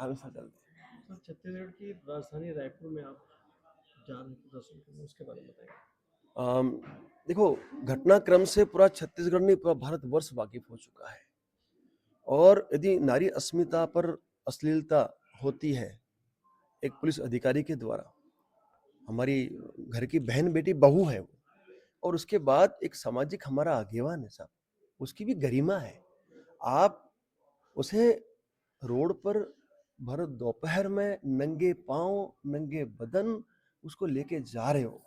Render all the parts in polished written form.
हमेशा चलते हैं। सर, छत्तीसगढ़ की राजधानी रायपुर में आप जा रहे थे दर्शन करने, उसके बारे में बताएं। अम, देखो, घटनाक्रम से पूरा छत्तीसगढ़ नहीं, पूरा भारतवर्ष वाकिफ हो चुका है। और यदि नारी अस्मिता पर अश्लीलता होती है एक पुलिस अधिकारी के द्वारा, हमारी घर की बहन बेटी बहू है वो, और उसके बाद एक सामाजिक हमारा आगेवान है साहब, उसकी भी गरिमा है। आप उसे रोड पर भर दोपहर में नंगे पांव नंगे बदन उसको लेके जा रहे हो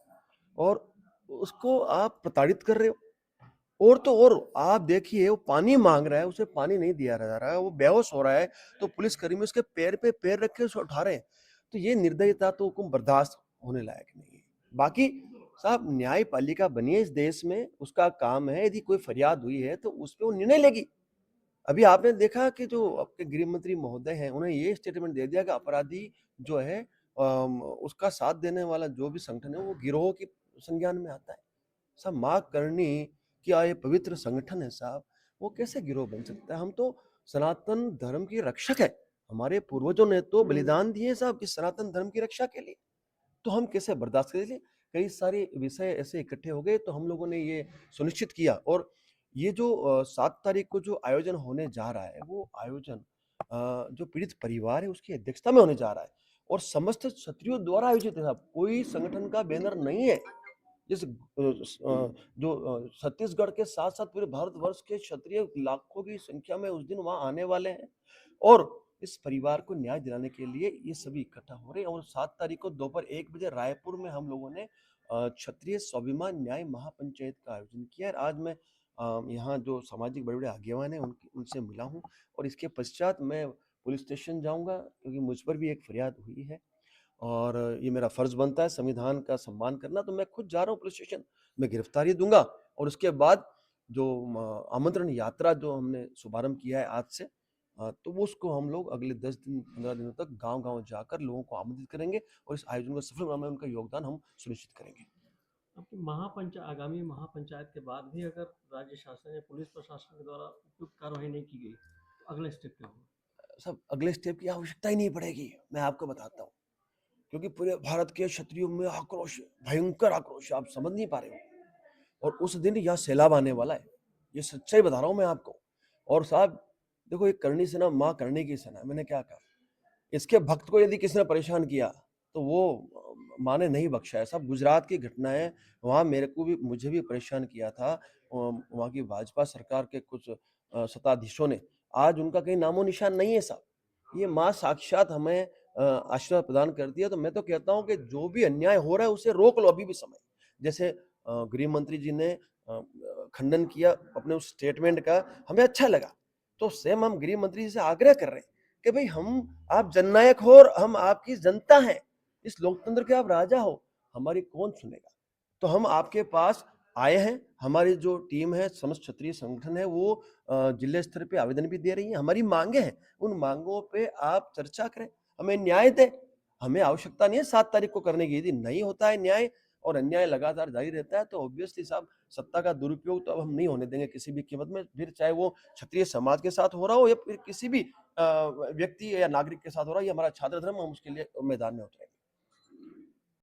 और उसको आप प्रताड़ित कर रहे हो। और तो और आप देखिए, वो पानी मांग रहा है, उसे पानी नहीं दिया जा रहा है, वो बेहोश हो रहा है, तो पुलिसकर्मी उसके पैर पे पैर रख के उसे उठा रहे हैं। तो ये निर्दयता तो हुकुम बर्दाश्त होने लायक नहीं है। बाकी साहब, न्यायपालिका बनी है इस देश में, उसका काम है, यदि कोई फरियाद हुई है तो उस पर वो निर्णय लेगी। अभी आपने देखा कि जो आपके गृह मंत्री महोदय हैं, उन्हें ये स्टेटमेंट दे दिया कि अपराधी जो है उसका साथ देने वाला जो भी संगठन है वो गिरोह की संज्ञान में आता है। साहब, माँ करणी क्या ये पवित्र संगठन है साहब, वो कैसे गिरोह बन सकता है? हम तो सनातन धर्म की रक्षक है। हमारे पूर्वजों ने तो बलिदान दिए साहब इस सनातन धर्म की रक्षा के लिए। तो हम कैसे बर्दाश्त करें? इसलिए कई सारे विषय ऐसे इकट्ठे हो गए, तो हम लोगों ने ये सुनिश्चित किया। और ये जो 7 तारीख को जो आयोजन होने जा रहा है, वो आयोजन जो पीड़ित परिवार है उसकी अध्यक्षता में होने जा रहा है और समस्त क्षत्रियों द्वारा आयोजित है साहब, कोई संगठन का बैनर नहीं है। जिस जो छत्तीसगढ़ के साथ साथ पूरे भारतवर्ष के क्षत्रिय लाखों की संख्या में उस दिन वहां आने वाले हैं और इस परिवार को न्याय दिलाने के लिए ये सभी इकट्ठा हो रहे हैं। और 7 तारीख को दोपहर 1 बजे रायपुर में हम लोगों ने क्षत्रिय स्वाभिमान न्याय महापंचायत का आयोजन किया है। आज मैं यहाँ जो सामाजिक बड़े बड़े आगेवान हैं उनसे मिला हूँ और इसके पश्चात मैं पुलिस स्टेशन जाऊंगा, क्योंकि मुझ पर भी एक फरियाद हुई है और ये मेरा फर्ज बनता है संविधान का सम्मान करना। तो मैं खुद जा रहा हूँ पुलिस स्टेशन, मैं गिरफ्तारी दूंगा और उसके बाद जो आमंत्रण यात्रा जो हमने शुभारंभ किया है आज से, तो वो उसको हम लोग अगले 10 दिन 15 दिनों तक गांव गांव जाकर लोगों को आमंत्रित करेंगे और इस आयोजन को सफल बनाने में उनका योगदान हम सुनिश्चित करेंगे। आपकी आगामी महापंचायत के बाद भी अगर राज्य शासन या पुलिस प्रशासन के द्वारा उपयुक्त कार्रवाई नहीं की गई, तो अगला स्टेप क्या होगा? सब अगले स्टेप की आवश्यकता ही नहीं पड़ेगी, मैं आपको बताता हूँ। क्योंकि पूरे भारत के क्षत्रियों में आक्रोश, भयंकर आक्रोश, आप समझ नहीं पा रहे हो। और उस दिन यह सैलाब आने वाला है, ये सच्चाई बता रहा हूं मैं आपको। और साहब देखो, ये करनी सेना माँ करने की सेना, मैंने क्या कहा, इसके भक्त को यदि किसी ने परेशान किया तो वो माँ ने नहीं बख्शा है। सब गुजरात की घटना है, वहाँ मेरे को भी, मुझे भी परेशान किया था वहाँ की भाजपा सरकार के कुछ सत्ताधीशों ने। आज उनका कहीं नामो निशान नहीं है साहब। ये माँ साक्षात हमें आशीर्वाद प्रदान करती है। तो मैं तो कहता हूँ कि जो भी अन्याय हो रहा है उसे रोक लो अभी भी समय। जैसे गृह मंत्री जी ने खंडन किया अपने उस स्टेटमेंट का, हमें अच्छा लगा। तो सेम हम गृह मंत्री जी से आग्रह कर रहे हैं कि भाई, आप जननायक हो और हम आपकी जनता हैं, इस लोकतंत्र के आप राजा हो, हमारी कौन सुनेगा? तो हम आपके पास आए हैं, हमारी जो टीम है, समस्त क्षत्रिय संगठन है, वो जिले स्तर पे आवेदन भी दे रही है। हमारी मांगे हैं, उन मांगों पे आप चर्चा करें, हमें न्याय दें। हमें आवश्यकता नहीं है 7 तारीख को करने की। यदि नहीं होता है न्याय और अन्याय लगातार जारी रहता है, तो ऑब्वियसली साहब, सत्ता का दुरुपयोग तो अब हम नहीं होने देंगे किसी भी कीमत में, फिर चाहे वो क्षत्रिय समाज के साथ हो रहा हो या फिर किसी भी व्यक्ति या नागरिक के साथ हो रहा है। ये हमारा छात्र धर्म, हम उसके लिए मैदान में उतरेंगे।